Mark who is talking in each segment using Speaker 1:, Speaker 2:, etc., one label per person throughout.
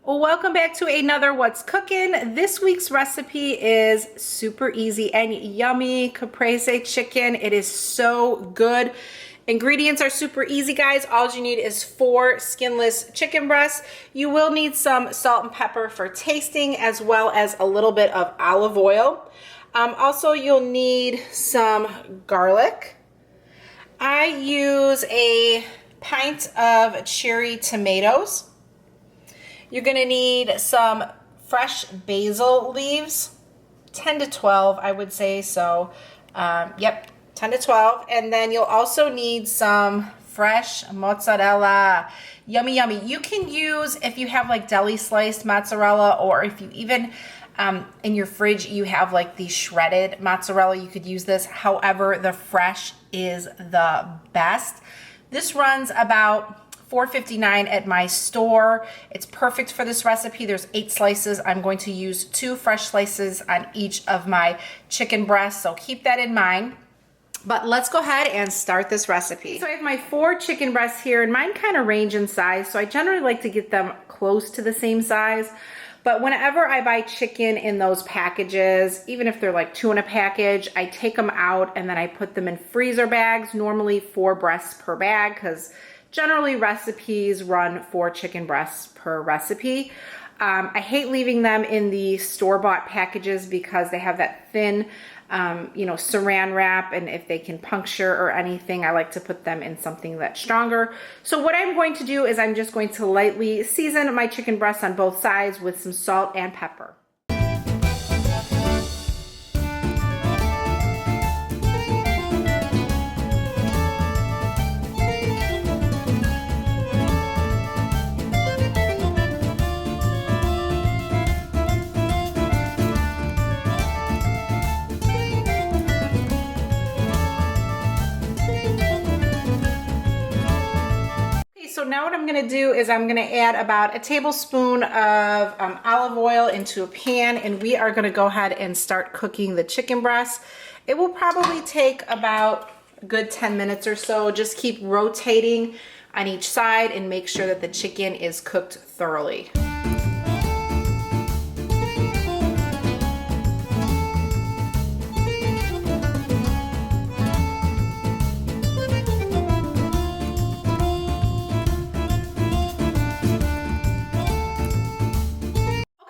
Speaker 1: Well, welcome back to another What's Cooking. This week's recipe is super easy and yummy caprese chicken. It is so good. Ingredients are super easy, guys. All you need is 4 skinless chicken breasts. You will need some salt and pepper for tasting, as well as a little bit of olive oil. Also, you'll need some garlic. I use a pint of cherry tomatoes. You're gonna need some fresh basil leaves, 10 to 12, I would say. So, yep, 10 to 12. And then you'll also need some fresh mozzarella. Yummy, yummy. You can use, if you have like deli sliced mozzarella, or if you even, in your fridge, you have like the shredded mozzarella, you could use this. However, the fresh is the best. This runs about $4.59 at my store. It's perfect for this recipe. There's 8 slices. I'm going to use 2 fresh slices on each of my chicken breasts, so keep that in mind. But let's go ahead and start this recipe. So I have my 4 chicken breasts here, and mine kind of range in size, so I generally like to get them close to the same size. But whenever I buy chicken in those packages, even if they're like 2 in a package, I take them out and then I put them in freezer bags, normally 4 breasts per bag, because generally recipes run 4 chicken breasts per recipe. I hate leaving them in the store-bought packages because they have that thin, saran wrap, and if they can puncture or anything, I like to put them in something that's stronger. So what I'm going to do is I'm just going to lightly season my chicken breasts on both sides with some salt and pepper. So now what I'm going to do is I'm going to add about a tablespoon of olive oil into a pan, and we are going to go ahead and start cooking the chicken breast. It will probably take about a good 10 minutes or so. Just keep rotating on each side and make sure that the chicken is cooked thoroughly.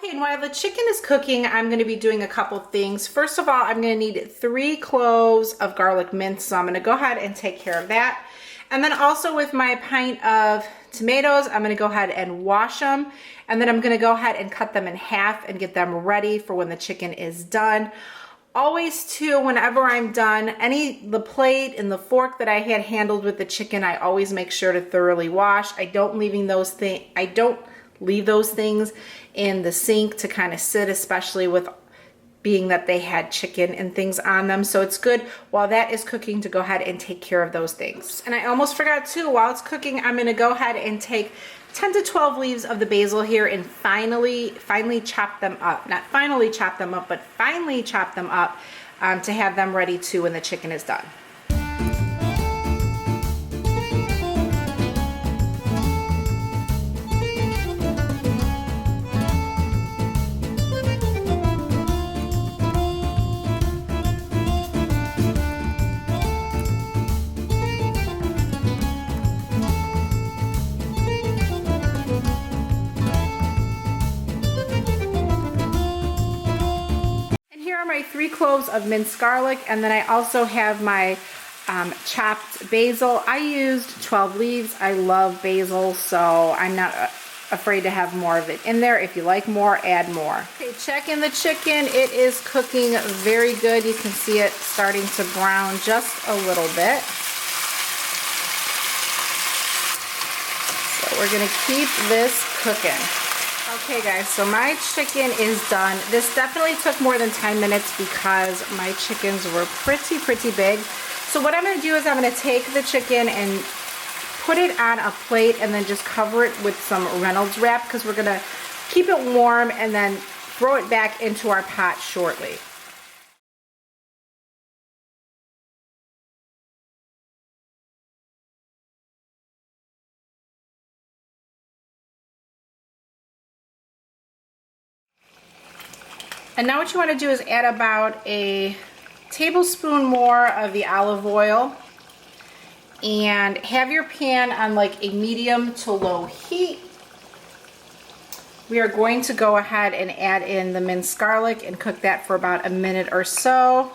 Speaker 1: And while the chicken is cooking, I'm going to be doing a couple things. First of all, I'm going to need 3 cloves of garlic minced, so I'm going to go ahead and take care of that. And then also with my pint of tomatoes, I'm going to go ahead and wash them, and then I'm going to go ahead and cut them in half and get them ready for when the chicken is done. Always too, whenever I'm done, the plate and the fork that I had handled with the chicken, I always make sure to thoroughly wash. I don't leave those things in the sink to kind of sit, especially with being that they had chicken and things on them. So it's good while that is cooking to go ahead and take care of those things. And I almost forgot too, while it's cooking, I'm going to go ahead and take 10 to 12 leaves of the basil here and finely chop them up. Not finally chop them up, but finely chop them up to have them ready too when the chicken is done. My 3 cloves of minced garlic, and then I also have my chopped basil. I used 12 leaves. I love basil, so I'm not afraid to have more of it in there. If you like more, add more. Okay, check in the chicken. It is cooking very good. You can see it starting to brown just a little bit. So we're gonna keep this cooking. Okay guys, so my chicken is done. This definitely took more than 10 minutes because my chickens were pretty big. So what I'm going to do is I'm going to take the chicken and put it on a plate and then just cover it with some Reynolds wrap, because we're going to keep it warm and then throw it back into our pot shortly. And now what you want to do is add about a tablespoon more of the olive oil and have your pan on like a medium to low heat. We are going to go ahead and add in the minced garlic and cook that for about a minute or so.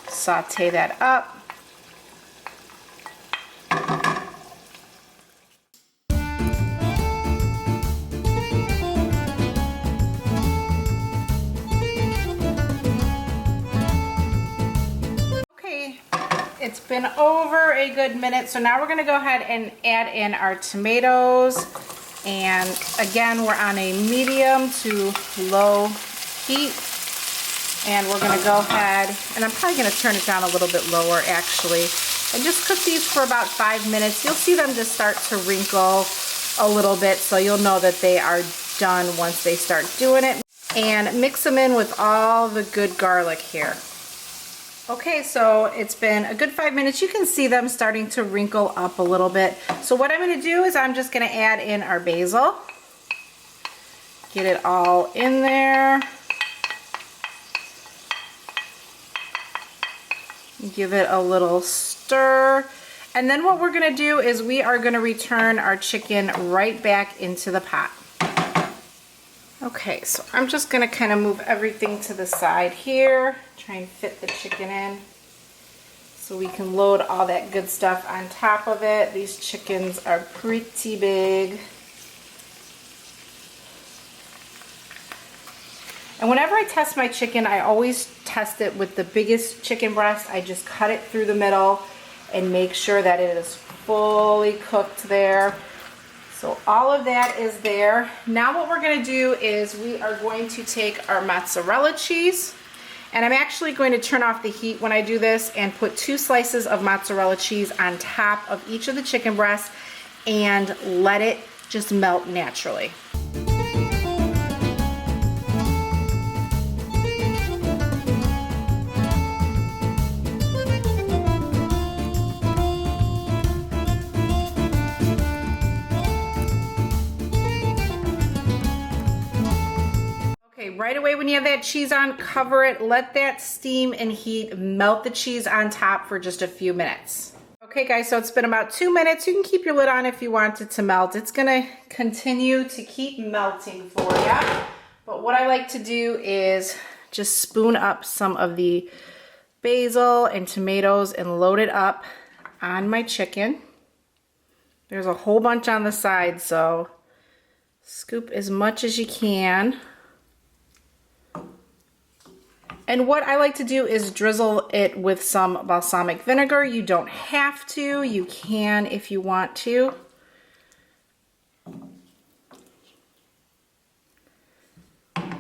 Speaker 1: Saute that up. Okay, it's been over a good minute, so now we're going to go ahead and add in our tomatoes. And again, we're on a medium to low heat. And we're going to go ahead, and I'm probably going to turn it down a little bit lower actually, and just cook these for about 5 minutes. You'll see them just start to wrinkle a little bit, so you'll know that they are done once they start doing it. And mix them in with all the good garlic here. Okay, so it's been a good 5 minutes. You can see them starting to wrinkle up a little bit. So what I'm going to do is I'm just going to add in our basil. Get it all in there. Give it a little stir. And then what we're going to do is we are going to return our chicken right back into the pot. Okay, so I'm just going to kind of move everything to the side here. Try and fit the chicken in so we can load all that good stuff on top of it. These chickens are pretty big. And whenever I test my chicken, I always test it with the biggest chicken breast. I just cut it through the middle and make sure that it is fully cooked there. So all of that is there. Now what we're going to do is we are going to take our mozzarella cheese, and I'm actually going to turn off the heat when I do this and put 2 slices of mozzarella cheese on top of each of the chicken breasts and let it just melt naturally. Right away when you have that cheese on, cover it, let that steam and heat melt the cheese on top for just a few minutes. Okay guys, so it's been about 2 minutes. You can keep your lid on if you want it to melt. It's gonna continue to keep melting for you. But what I like to do is just spoon up some of the basil and tomatoes and load it up on my chicken. There's a whole bunch on the side, so scoop as much as you can. And what I like to do is drizzle it with some balsamic vinegar. You don't have to, you can if you want to.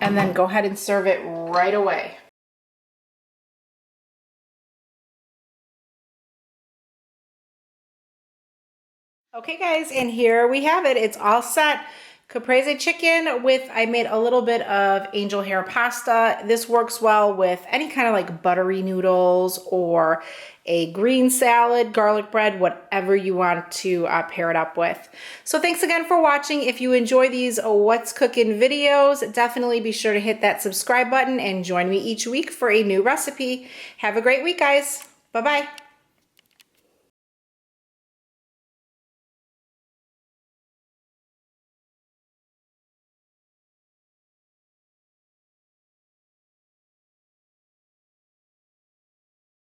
Speaker 1: And then go ahead and serve it right away. Okay guys, and here we have it. It's all set. Caprese chicken with, I made a little bit of angel hair pasta. This works well with any kind of like buttery noodles or a green salad, garlic bread, whatever you want to pair it up with. So thanks again for watching. If you enjoy these What's Cooking videos, definitely be sure to hit that subscribe button and join me each week for a new recipe. Have a great week, guys. Bye-bye.